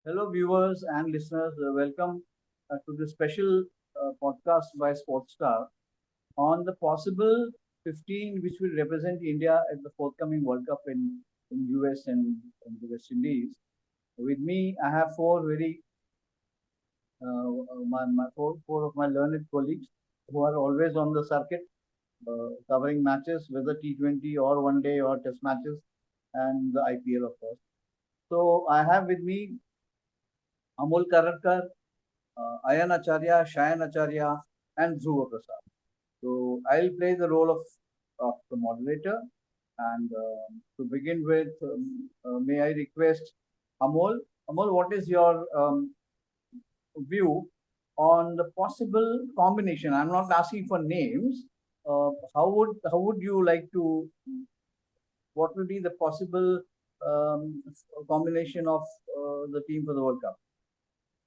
Hello, viewers and listeners. Welcome to this special podcast by Sportstar on the possible 15 which will represent India at the forthcoming World Cup in US and the West Indies. With me, I have four of my learned colleagues who are always on the circuit covering matches, whether T20 or one day or test matches, and the IPL, of course. So I have with me Amol Karhadkar, Ayan Acharya, Shayan Acharya, and Dhruva Prasad. So I'll play the role of the moderator. And to begin with, may I request Amol? Amol, what is your view on the possible combination? I'm not asking for names. How would you like to? What will be the possible combination of the team for the World Cup?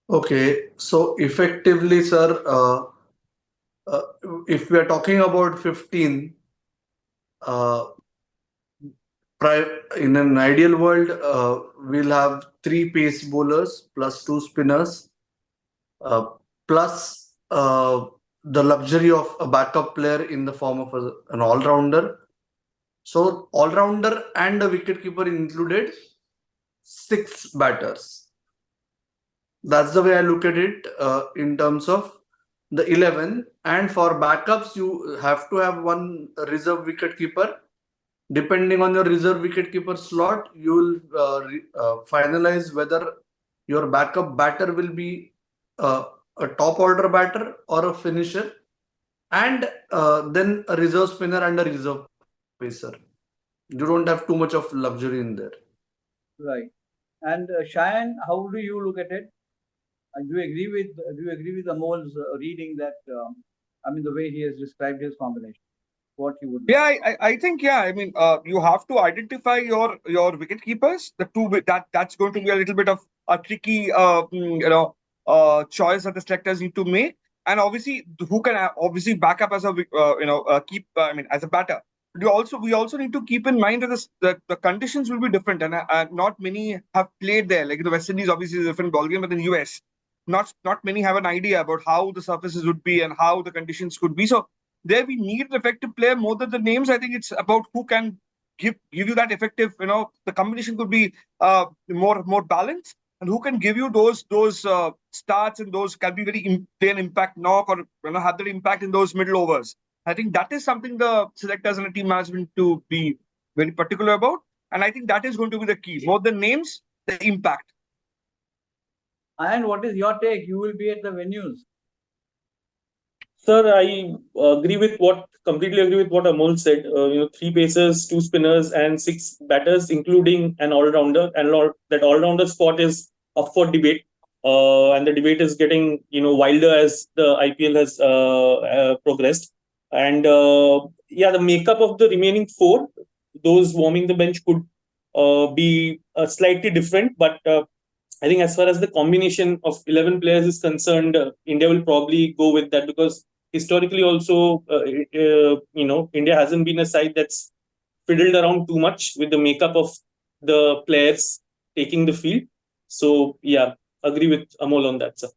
Okay, so effectively, sir, uh, if we are talking about 15, uh, in an ideal world, we'll have three pace bowlers plus two spinners, uh, plus the luxury of a backup player in the form of an all rounder. So, all rounder and a wicket keeper included, six batters. That's the way I look at it in terms of the 11. And for backups, you have to have one reserve wicket keeper. Depending on your reserve wicket keeper slot, you will finalize whether your backup batter will be uh, a top order batter or a finisher, and then a reserve spinner and a reserve pacer. You don't have too much of luxury in there. Right. And Shayan, how do you look at it? Do you agree with Amol's reading that I mean the way he has described his combination? What he would do? I think you have to identify your wicket keepers. That's going to be a little bit of a tricky choice that the selectors need to make. And obviously, who can obviously back up as a keep as a batter. But we also need to keep in mind that the conditions will be different, and not many have played there. Like the West Indies, obviously is a different ballgame, but in the US, not many have an idea about how the surfaces would be and how the conditions could be. So there we need an effective player more than the names. I think it's about who can give you that effective. The combination could be more balanced, and who can give you those starts, and those can be play an impact knock, or have that impact in those middle overs. I think that is something the selectors and the team management to be very particular about, and I think that is going to be the key. More than names, the impact. And what is your take? You will be at the venues. Sir, I completely agree with what Amol said. Three pacers, two spinners, and six batters, including an all-rounder. And that all-rounder spot is up for debate. And the debate is getting wilder as the IPL has progressed. And the makeup of the remaining four, those warming the bench could be slightly different, but I think as far as the combination of 11 players is concerned, India will probably go with that because historically also, India hasn't been a side that's fiddled around too much with the makeup of the players taking the field. So, yeah, agree with Amol on that, sir.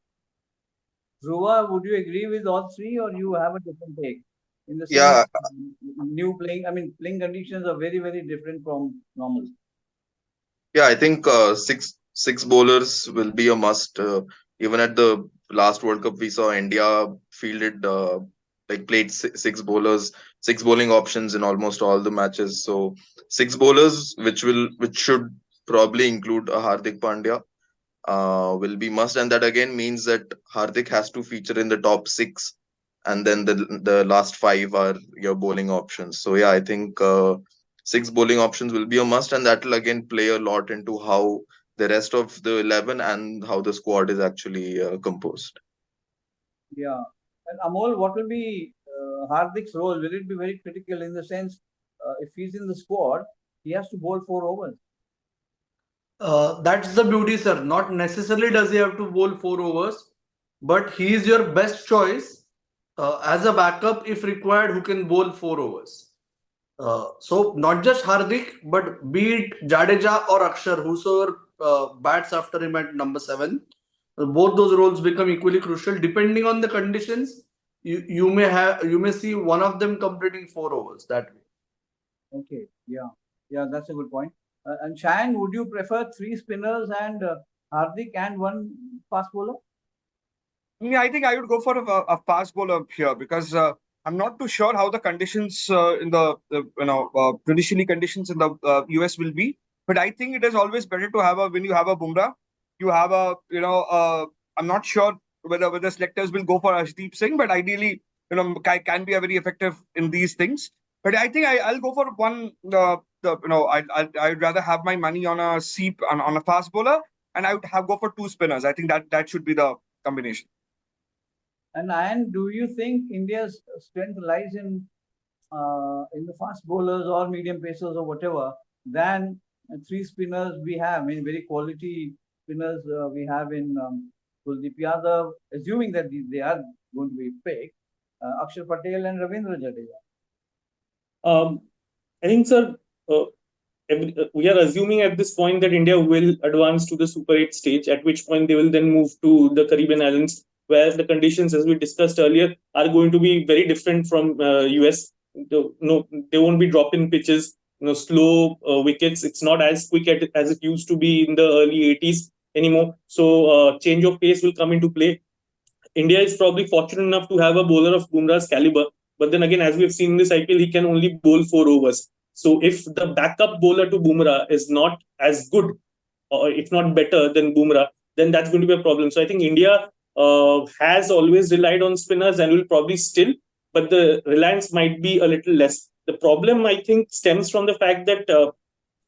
Dhruva, would you agree with all three, or you have a different take? In the Yeah, sense, playing conditions are very, very different from normal. yeah, I think six bowlers will be a must. Even at the last World Cup, we saw India fielded played six bowlers, six bowling options in almost all the matches. So six bowlers, which should probably include a Hardik Pandya, will be must, and that again means that Hardik has to feature in the top six, and then the last five are your bowling options. So yeah, I think six bowling options will be a must, and that will again play a lot into how the rest of the 11 and how the squad is actually composed. Yeah. And Amol, what will be Hardik's role? Will it be very critical in the sense if he's in the squad, he has to bowl 4 overs? That's the beauty, sir. Not necessarily does he have to bowl 4 overs, but he is your best choice as a backup if required, who can bowl 4 overs. So not just Hardik, but be it Jadeja or Akshar, whosoever bats after him at number 7. Both those roles become equally crucial. Depending on the conditions, you may see one of them completing 4 overs that way. Okay, yeah, that's a good point. And Shayan, would you prefer 3 spinners and Hardik and 1 fast bowler? Yeah, I think I would go for a fast bowler here because I'm not too sure how the conditions in the traditionally conditions in the US will be. But I think it is always better to have when you have a Bumrah, you have I'm not sure whether selectors will go for Arshdeep Singh, but ideally can be a very effective in these things. But I think I'll go for one. I'd rather have my money on a seep on a fast bowler, and I would go for 2 spinners. I think that should be the combination. And Ayan, do you think India's strength lies in the fast bowlers or medium pacers or whatever than 3 spinners we have? I mean, very quality spinners we have in Kuldeep Yadav, assuming that they are going to be picked, Akshar Patel and Ravindra Jadeja. I think, sir, we are assuming at this point that India will advance to the Super 8 stage, at which point they will then move to the Caribbean islands, where the conditions, as we discussed earlier, are going to be very different from US. No, they won't be drop-in pitches, slow wickets. It's not as quick as it used to be in the early 80s anymore. So change of pace will come into play. India is probably fortunate enough to have a bowler of Bumrah's caliber. But then again, as we have seen in this IPL, he can only bowl 4 overs. So if the backup bowler to Bumrah is not as good, or if not better than Bumrah, then that's going to be a problem. So I think India has always relied on spinners and will probably still, but the reliance might be a little less. The problem, I think, stems from the fact that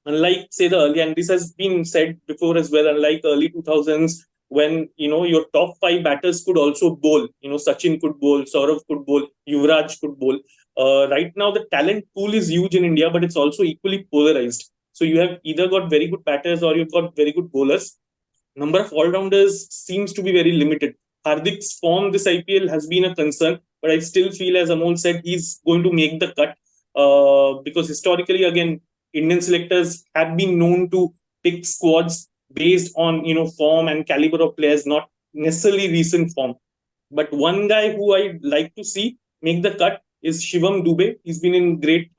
unlike, say, the early, and this has been said before as well, unlike early 2000s, when your top 5 batters could also bowl. Sachin could bowl, Saurav could bowl, Yuvraj could bowl. Right now, the talent pool is huge in India, but it's also equally polarized. So you have either got very good batters or you've got very good bowlers. Number of all-rounders seems to be very limited. Hardik's form this IPL has been a concern, but I still feel, as Amol said, he's going to make the cut because historically, again, Indian selectors have been known to pick squads based on form and caliber of players, not necessarily recent form. But one guy who I'd like to see make the cut is Shivam Dube. He's been in great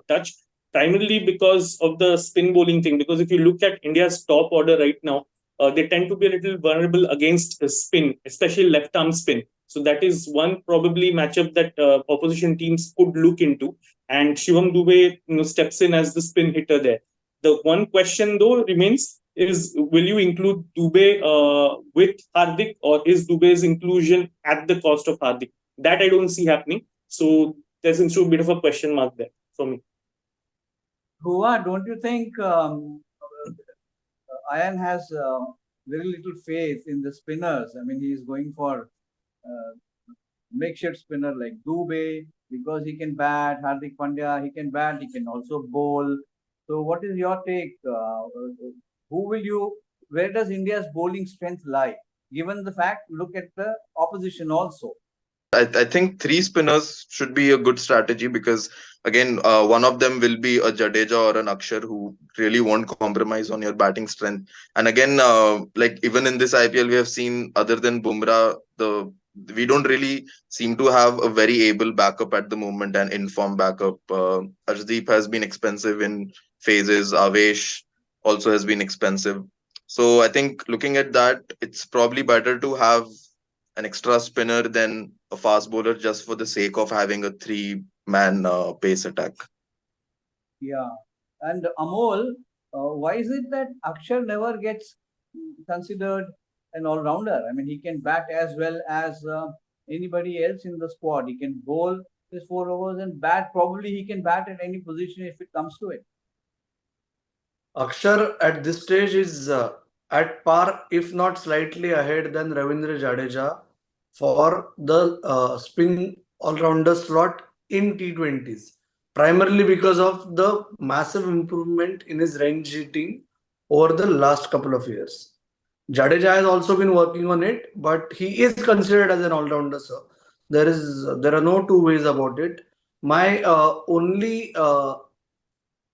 touch, primarily because of the spin bowling thing. Because if you look at India's top order right now, they tend to be a little vulnerable against spin, especially left-arm spin. So that is one probably matchup that opposition teams could look into. And Shivam Dube steps in as the spin hitter there. The one question, though, remains is, will you include Dube with Hardik, or is Dube's inclusion at the cost of Hardik? That I don't see happening. So there's a bit of a question mark there for me. Dhruva, don't you think Ayan has very little faith in the spinners? I mean, he's going for makeshift spinner like Dube because he can bat. Hardik Pandya, he can bat, he can also bowl. So what is your take? Where does India's bowling strength lie? Given the fact, look at the opposition also. I think 3 spinners should be a good strategy because, again, one of them will be a Jadeja or an Akshar who really won't compromise on your batting strength. And again, like even in this IPL, we have seen, other than Bumrah, we don't really seem to have a very able backup at the moment, and in-form backup. Arshdeep has been expensive in phases. Avesh also has been expensive. So I think looking at that, it's probably better to have an extra spinner than a fast bowler just for the sake of having a 3-man pace attack. Yeah. And Amol, why is it that Akshar never gets considered an all-rounder? I mean, he can bat as well as anybody else in the squad. He can bowl his 4 overs and bat. Probably he can bat at any position if it comes to it. Akshar at this stage is at par, if not slightly ahead than Ravindra Jadeja for the spin all-rounder slot in T20s, primarily because of the massive improvement in his range hitting over the last couple of years. Jadeja has also been working on it, but he is considered as an all-rounder, sir. There are no two ways about it. My only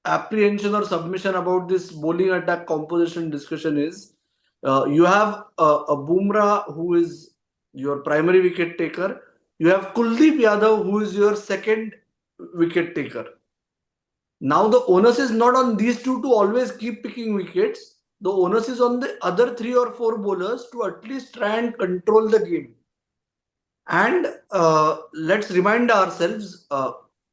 apprehension or submission about this bowling attack composition discussion is you have a Bumrah who is your primary wicket taker. You have Kuldeep Yadav who is your second wicket taker. Now the onus is not on these two to always keep picking wickets. The onus is on the other 3 or 4 bowlers to at least try and control the game. And let's remind ourselves,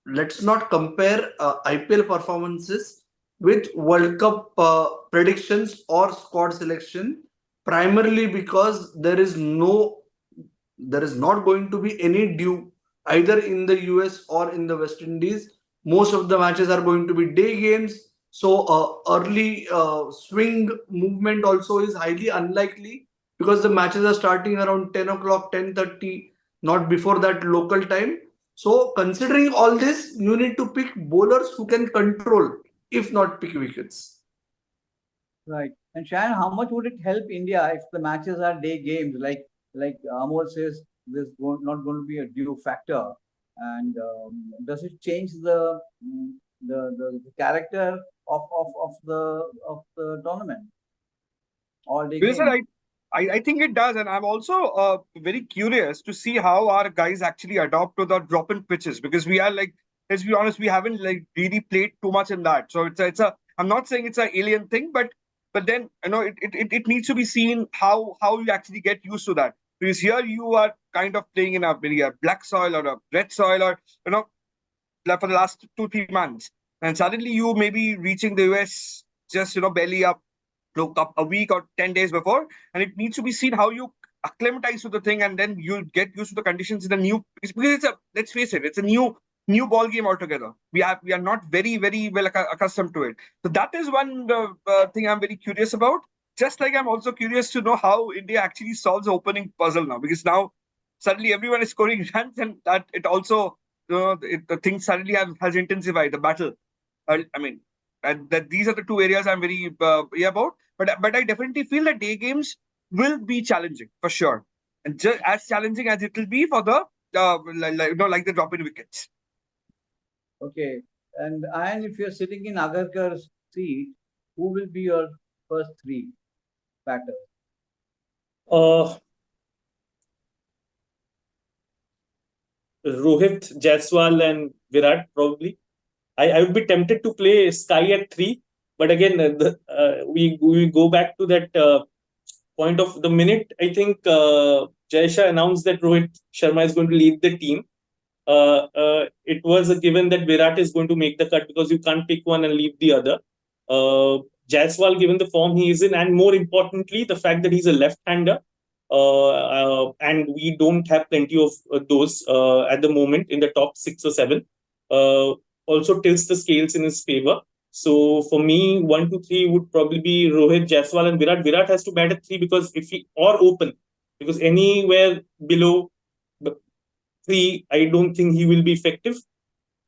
let's not compare IPL performances with World Cup predictions or squad selection, primarily because there is not going to be any dew either in the US or in the West Indies. Most of the matches are going to be day games, so early swing movement also is highly unlikely because the matches are starting around 10 o'clock, 10:30, not before that local time. So considering all this, you need to pick bowlers who can control, if not pick wickets. Right. And Shayan, how much would it help India if the matches are day games? Like Amol says, there's not going to be a dew factor. And does it change the character of the tournament? All day Because games. I think it does, and I'm also very curious to see how our guys actually adopt to the drop-in pitches, because we are like, let's be honest, we haven't like really played too much in that. So it's a I'm not saying it's an alien thing, but then it needs to be seen how you actually get used to that. Because here you are kind of playing in a very black soil or a red soil, or like for the last 2-3 months, and suddenly you may be reaching the US just barely up a week or 10 days before, and it needs to be seen how you acclimatize to the thing, and then you get used to the conditions in the new, because let's face it, it's a new ball game altogether. We are not very well accustomed to it. So that is one thing I'm very curious about. Just like I'm also curious to know how India actually solves the opening puzzle now, because now suddenly everyone is scoring runs, and that it also the thing suddenly has intensified the battle. I mean, and that these are the two areas I'm very about. But I definitely feel that day games will be challenging for sure, and just as challenging as it will be for the like the drop in wickets. Okay. And if you're sitting in Agarkar's seat, who will be your first 3 batters? Rohit, Jaiswal, and Virat probably. I would be tempted to play Sky at 3, but again, we go back to that point of the minute. I think Jaisha announced that Rohit Sharma is going to lead the team. It was a given that Virat is going to make the cut because you can't pick one and leave the other. Jaiswal, given the form he is in, and more importantly, the fact that he's a left-hander, and we don't have plenty of those at the moment in the top 6 or 7, also tilts the scales in his favor. So for me, 1, 2, 3 would probably be Rohit, Jaiswal, and Virat. Virat has to bat at 3 because or open, because anywhere below 3, I don't think he will be effective.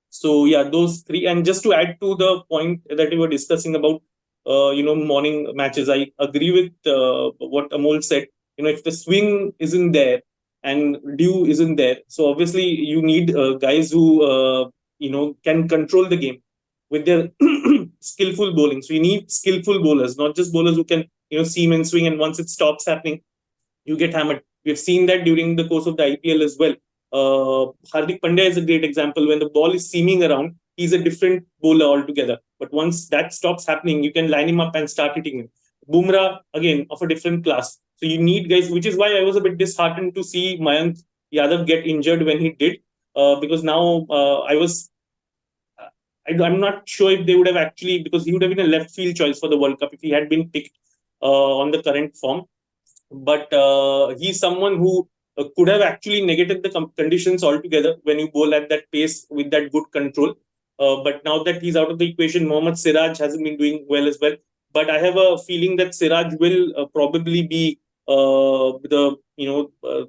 So yeah, those 3. And just to add to the point that we were discussing about, morning matches, I agree with what Amol said. If the swing isn't there and dew isn't there, so obviously you need guys who can control the game with their skillful bowling. So you need skillful bowlers, not just bowlers who can seam and swing, and once it stops happening, you get hammered. We've seen that during the course of the IPL as well. Hardik Pandya is a great example. When the ball is seaming around, he's a different bowler altogether. But once that stops happening, you can line him up and start hitting him. Bumrah, again, of a different class. So you need guys, which is why I was a bit disheartened to see Mayank Yadav get injured when he did. Because now I'm not sure if they would have actually, because he would have been a left field choice for the World Cup if he had been picked on the current form. But he's someone who could have actually negated the conditions altogether when you bowl at that pace with that good control. But now that he's out of the equation, Mohammad Siraj hasn't been doing well as well. But I have a feeling that Siraj will probably be the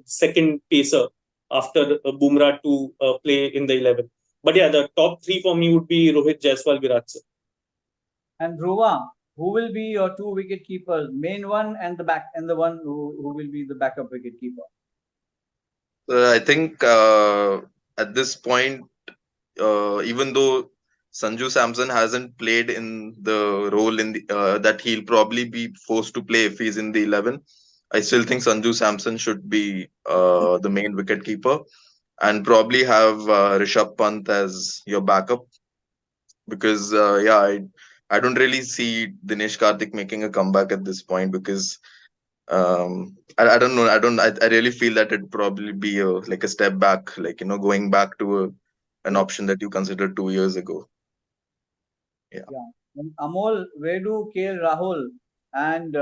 second pacer after Bumrah to play in the 11. But yeah, the top 3 for me would be Rohit, Jaiswal, Virat. And Dhruva, who will be your 2 wicket keepers, main one and the one who will be the backup wicket keeper? I think at this point, even though Sanju Samson hasn't played in the role in the that he'll probably be forced to play if he's in the 11. I still think Sanju Samson should be the main wicket keeper and probably have Rishabh Pant as your backup because I don't really see Dinesh Karthik making a comeback at this point because I don't know I really feel that it'd probably be like a step back, like going back to an option that you considered 2 years ago. Yeah. And Amol, where do KL Rahul and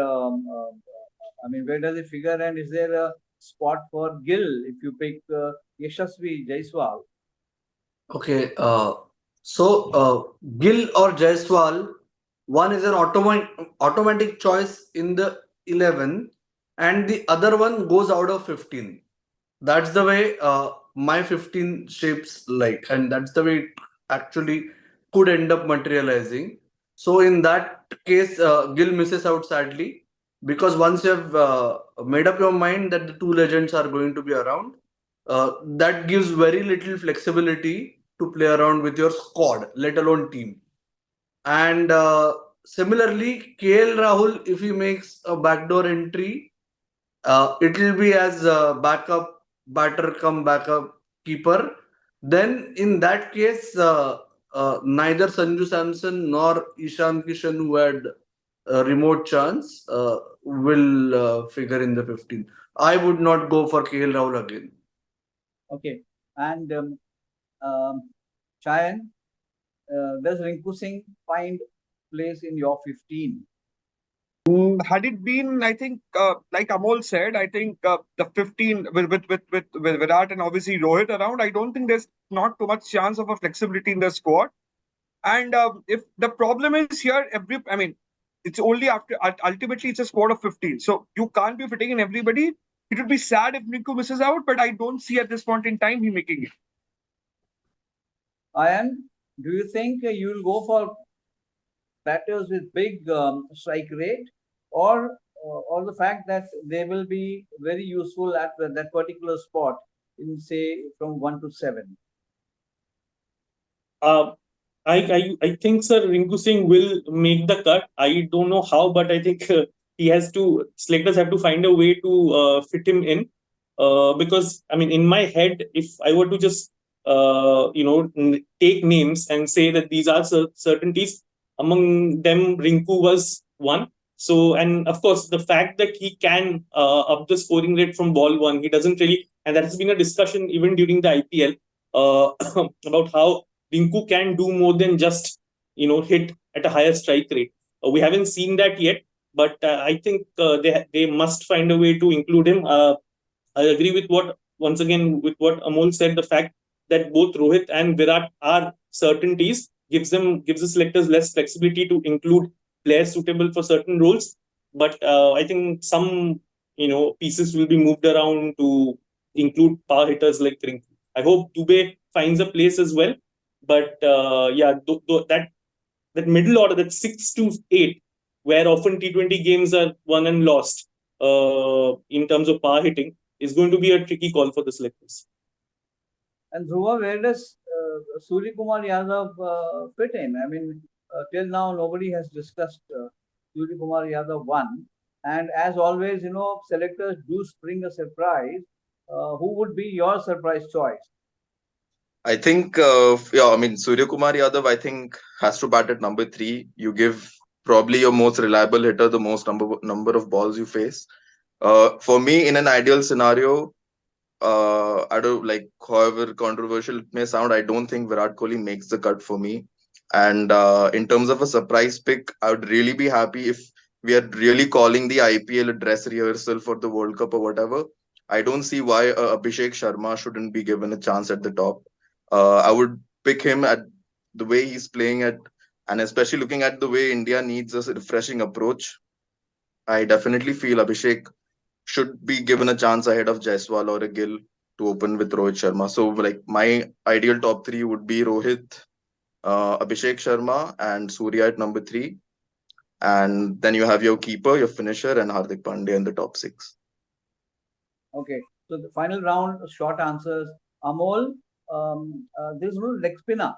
where does it figure? And is there a spot for Gill if you pick Yashasvi Jaiswal? Okay. Gill or Jaiswal, one is an automatic choice in the 11, and the other one goes out of 15. That's the way my 15 shapes like, and that's the way it actually could end up materializing. So in that case, Gill misses out sadly because once you have made up your mind that the two legends are going to be around, that gives very little flexibility to play around with your squad, let alone team. And similarly, KL Rahul, if he makes a backdoor entry, it will be as a backup batter come backup keeper. Then in that case, neither Sanju Samson nor Ishan Kishan, who had a remote chance, will figure in the 15. I would not go for KL Rahul again. Okay. And Shayan, does Rinku Singh find place in your 15? Had it been, I think, like Amol said, I think the 15 with Virat and obviously Rohit around, I don't think there's not too much chance of a flexibility in the squad. And if the problem is here, it's only after ultimately it's a squad of 15, so you can't be fitting in everybody. It would be sad if Rinku misses out, but I don't see at this point in time him making it. Ayan, do you think you'll go for batters with big strike rate, or the fact that they will be very useful at that particular spot in, say, from 1 to 7? I think, sir, Rinku Singh will make the cut. I don't know how, but I think selectors have to find a way to fit him in. Because in my head, if I were to just take names and say that these are certainties, among them Rinku was one. So, and of course, the fact that he can up the scoring rate from ball one, he doesn't really, and that has been a discussion even during the IPL about how Rinku can do more than just hit at a higher strike rate. We haven't seen that yet, but I think they must find a way to include him. I agree with what Amol said. The fact that both Rohit and Virat are certainties gives the selectors less flexibility to include players suitable for certain roles. But I think some pieces will be moved around to include power hitters like Rinku. I hope Dube finds a place as well. But that middle order, that 6 to 8, where often T20 games are won and lost in terms of power hitting, is going to be a tricky call for the selectors. And Dhruva, where does Surya Kumar Yadav fit in? Till now nobody has discussed Surya Kumar Yadav 1. And as always, selectors do spring a surprise. Who would be your surprise choice? I think, Surya Kumar Yadav, I think, has to bat at number 3. You give probably your most reliable hitter the most number of balls you face. For me, in an ideal scenario, I don't like, however controversial it may sound, I don't think Virat Kohli makes the cut for me. And in terms of a surprise pick, I would really be happy if we are really calling the IPL a dress rehearsal for the World Cup or whatever. I don't see why Abhishek Sharma shouldn't be given a chance at the top. I would pick him at the way he's playing at, and especially looking at the way India needs a refreshing approach. I definitely feel Abhishek should be given a chance ahead of Jaiswal or a Gill to open with Rohit Sharma. So, like, my ideal top 3 would be Rohit, Abhishek Sharma, and Surya at number 3. And then you have your keeper, your finisher, and Hardik Pandya in the top 6. Okay, so the final round, short answers. Amol, there's no leg spinner.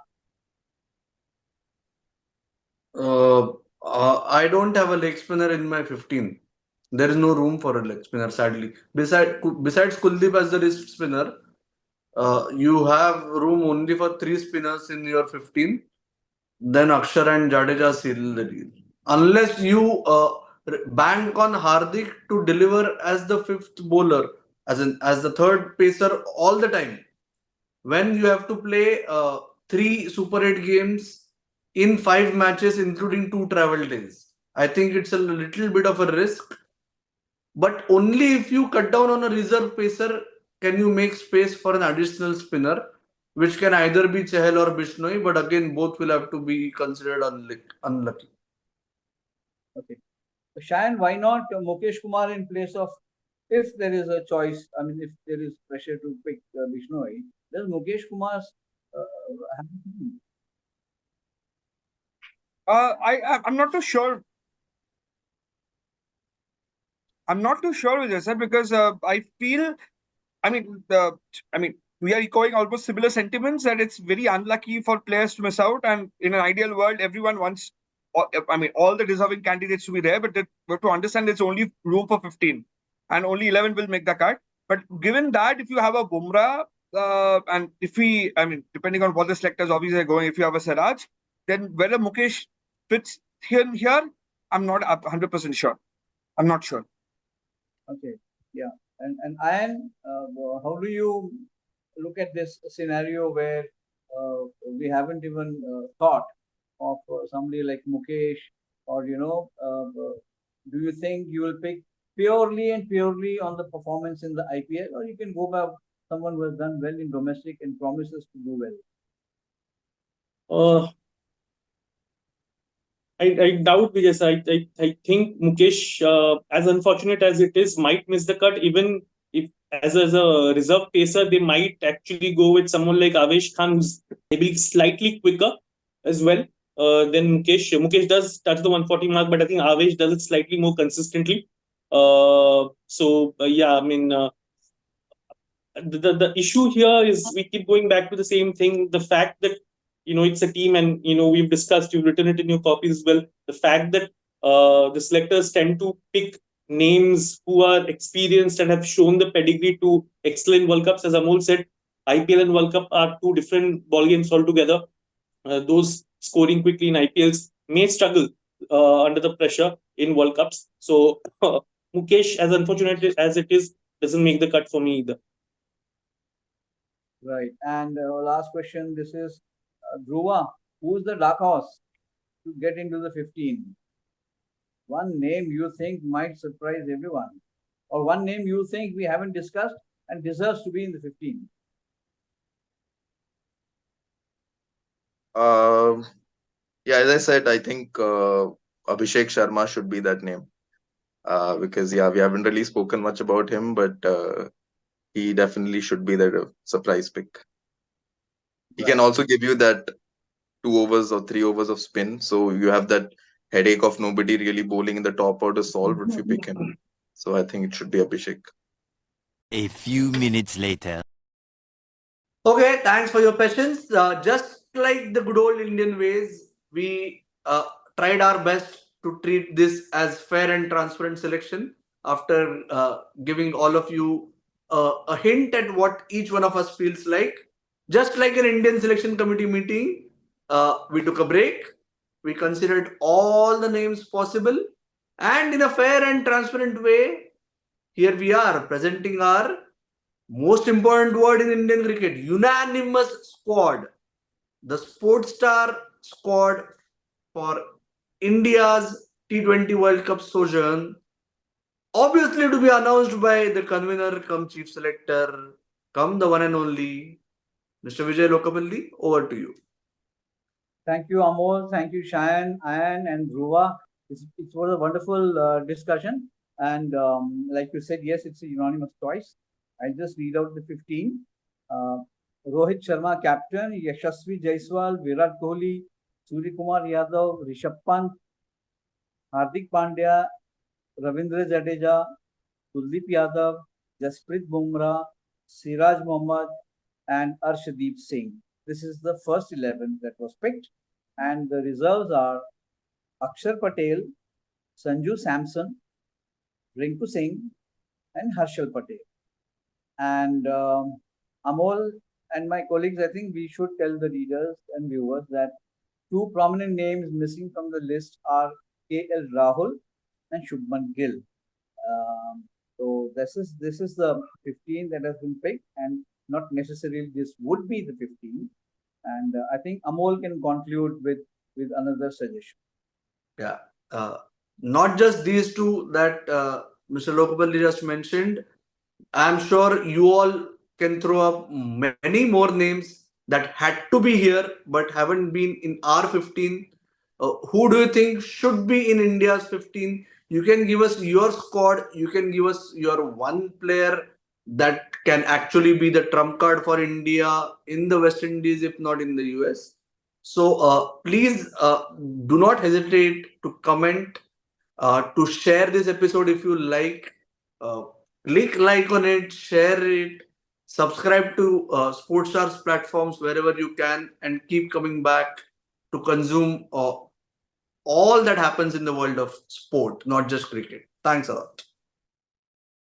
I don't have a leg spinner in my 15. There is no room for a leg spinner, sadly. Besides Kuldeep as the wrist spinner, you have room only for 3 spinners in your 15. Then Akshar and Jadeja seal the deal. Unless you bank on Hardik to deliver as the fifth bowler, as the third pacer all the time. When you have to play 3 Super 8 games in 5 matches, including 2 travel days, I think it's a little bit of a risk. But only if you cut down on a reserve pacer can you make space for an additional spinner, which can either be Chahal or Bishnoi, but again, both will have to be considered unlucky. Okay. Shayan, why not Mukesh Kumar in place of, if there is a choice, I mean, if there is pressure to pick Bishnoi, does Mukesh Kumar's have to be? I'm not too sure. I'm not too sure with this, sir, because I feel, I mean, we are echoing almost similar sentiments that it's very unlucky for players to miss out. And in an ideal world, everyone wants, all the deserving candidates to be there. But we have to understand there's only room for 15, and only 11 will make the cut. But given that, if you have a Bumrah, and if we, depending on what the selectors obviously are going, if you have a Siraj, then whether Mukesh fits here, I'm not 100% sure. I'm not sure. Okay, yeah. And Ayan, how do you look at this scenario where we haven't even thought of somebody like Mukesh, or do you think you will pick purely on the performance in the IPL, or you can go by someone who has done well in domestic and promises to do well? I doubt, Vijay. I think Mukesh, as unfortunate as it is, might miss the cut. Even if as a reserve pacer, they might actually go with someone like Avesh Khan, who's maybe slightly quicker as well than Mukesh. Mukesh does touch the 140 mark, but I think Avesh does it slightly more consistently. Yeah, the issue here is we keep going back to the same thing. The fact that it's a team, and we've discussed, you've written it in your copies as well. The fact that the selectors tend to pick names who are experienced and have shown the pedigree to excel in World Cups. As Amol said, IPL and World Cup are two different ball games altogether. Those scoring quickly in IPLs may struggle under the pressure in World Cups. So Mukesh, as unfortunate as it is, doesn't make the cut for me either. Right. And last question, this is Dhruva, who's the dark horse to get into the 15? One name you think might surprise everyone, or one name you think we haven't discussed and deserves to be in the 15? Yeah, as I said, I think Abhishek Sharma should be that name. Because we haven't really spoken much about him, but he definitely should be the surprise pick. He can also give you that 2 overs or 3 overs of spin, so you have that headache of nobody really bowling in the top order solved if you pick him. So I think it should be Abhishek. A few minutes later. Okay, thanks for your patience. Just like the good old Indian ways, we tried our best to treat this as fair and transparent selection after giving all of you a hint at what each one of us feels like. Just like an Indian selection committee meeting, we took a break. We considered all the names possible, and in a fair and transparent way, here we are presenting our most important word in Indian cricket, unanimous squad. The Sports Star squad for India's T20 World Cup sojourn. Obviously to be announced by the convener come chief selector, come the one and only, Mr. Vijay Lokapally. Over to you. Thank you, Amol. Thank you, Shayan, Ayan, and Dhruva. It was a wonderful discussion. And like you said, yes, it's a unanimous choice. I'll just read out the 15. Rohit Sharma, captain. Yashasvi Jaiswal, Virat Kohli, Surya Kumar Yadav, Rishabh Pant, Hardik Pandya, Ravindra Jadeja, Kuldeep Yadav, Jasprit Bumrah, Siraj Mohammad, and Arshdeep Singh. This is the first 11 that was picked, and the reserves are Akshar Patel, Sanju Samson, Rinku Singh, and Harshal Patel. And Amol and my colleagues, I think we should tell the readers and viewers that two prominent names missing from the list are KL Rahul and Shubman Gill. So this is the 15 that has been picked, and not necessarily this would be the 15. And I think Amol can conclude with another suggestion. Yeah. Not just these two that Mr. Lokapally just mentioned. I'm sure you all can throw up many more names that had to be here but haven't been in our 15. Who do you think should be in India's 15? You can give us your squad. You can give us your one player that can actually be the trump card for India in the West Indies, if not in the US. So please do not hesitate to comment, to share this episode if you like. Click like on it, share it, subscribe to Sportstars platforms wherever you can, and keep coming back to consume all that happens in the world of sport, not just cricket. Thanks a lot.